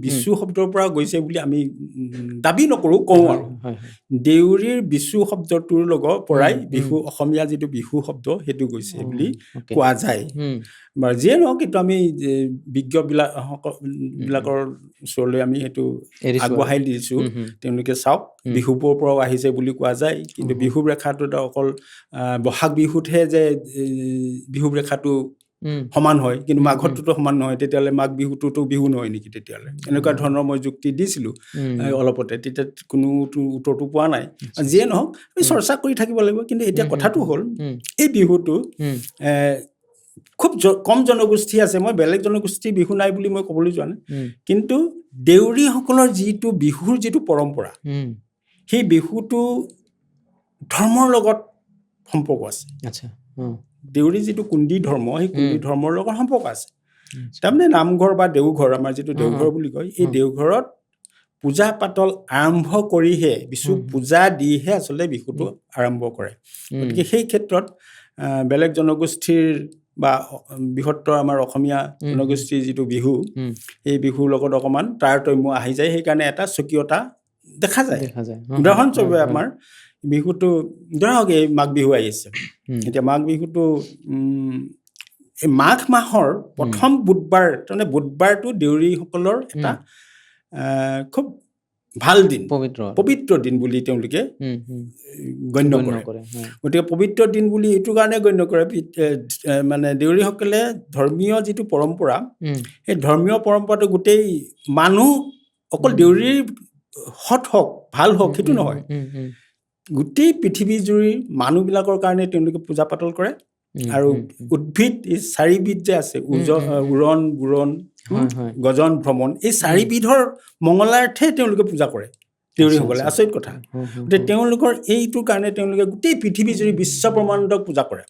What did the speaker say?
বিচু শব্দৰ পৰা গৈছে বুলি আমি দাবী নকৰোঁ, কওঁ আৰু দেউৰীৰ বিচু শব্দটোৰ লগত পৰাই বিহু, অসমীয়া যিটো বিহু শব্দ সেইটো গৈছে বুলি কোৱা যায়। বা যিয়ে নহওক, কিন্তু আমি বিজ্ঞবিলাকৰ ওচৰলৈ আমি সেইটো আগবঢ়াই দিছোঁ, তেওঁলোকে চাওক বিহুবোৰৰ পৰাও আহিছে বুলি কোৱা যায়। কিন্তু বিহু ৰেখাটো অকল বহাগ বিহুতহে যে বিহু ৰেখাটো সমান হয়, কিন্তু মাঘতটোতো সমান নহয়। তেতিয়াহ'লে মাঘ বিহুটোতো বিহু নহয় নেকি? তেতিয়াহ'লে এনেকুৱা ধৰণৰ মই যুক্তি দিছিলোঁ অলপতে, তেতিয়া কোনো উত্তৰটো পোৱা নাই। যিয়ে নহওক, আমি চৰ্চা কৰি থাকিব লাগিব। কিন্তু এতিয়া কথাটো হ'ল, এই বিহুটো খুব কম জনগোষ্ঠী আছে। মই বেলেগ জনগোষ্ঠীৰ বিহু নাই বুলি মই ক'বলৈ যোৱা নাই, কিন্তু দেউৰীসকলৰ যিটো বিহুৰ যিটো পৰম্পৰা, সেই বিহুটো ধৰ্মৰ লগত সম্পৰ্ক আছে। দেউৰী যিটো কুণ্ডী ধৰ্ম, সেই কুণ্ডী ধৰ্মৰ লগত সম্পৰ্ক আছে। তাৰমানে নামঘৰ বা দেওঘৰ, আমাৰ যিটো দেওঘৰ বুলি কয়, এই দেওঘৰত পূজা পাতল আৰম্ভ কৰিহে, বিচু পূজা দিহে আচলতে বিহুটো আৰম্ভ কৰে। গতিকে সেই ক্ষেত্ৰত বেলেগ জনগোষ্ঠীৰ বা বৃহত্তৰ আমাৰ অসমীয়া জনগোষ্ঠীৰ যিটো বিহু, এই বিহুৰ লগত অকণমান তাৰতম্য আহি যায়। সেইকাৰণে এটা স্বকীয়তা দেখা যায়। উদাহৰণস্বৰূপে আমাৰ বিহুটো, ধৰক এই মাঘ বিহু আহিছে। এতিয়া মাঘ বিহুটো এই মাঘ মাহৰ প্ৰথম বুধবাৰ, তাৰমানে বুধবাৰটো দেউৰীসকলৰ এটা খুব ভাল দিন, পবিত্ৰ দিন বুলি তেওঁলোকে গণ্য কৰে। গতিকে পবিত্ৰ দিন বুলি এইটো কাৰণে গণ্য কৰে, মানে দেউৰীসকলে ধৰ্মীয় যিটো পৰম্পৰা, সেই ধৰ্মীয় পৰম্পৰাটো গোটেই মানুহ, অকল দেউৰীৰ সৎ হওক, ভাল হওক সেইটো নহয়, গোটেই পৃথিৱী জুৰি মানুহবিলাকৰ কাৰণে তেওঁলোকে পূজা পাতল কৰে। আৰু উদ্ভিদ এই 4বিধ যে আছে, উৰণ, বুৰণ, গজন, ভ্ৰমণ, এই 4বিধৰ মংগলাৰ্থে তেওঁলোকে পূজা কৰে দেউৰীসকলে। আচৰিত কথা। গতিকে তেওঁলোকৰ এইটোৰ কাৰণে তেওঁলোকে গোটেই পৃথিৱী জুৰি বিশ্ব ব্ৰহ্মাণ্ডক পূজা কৰে।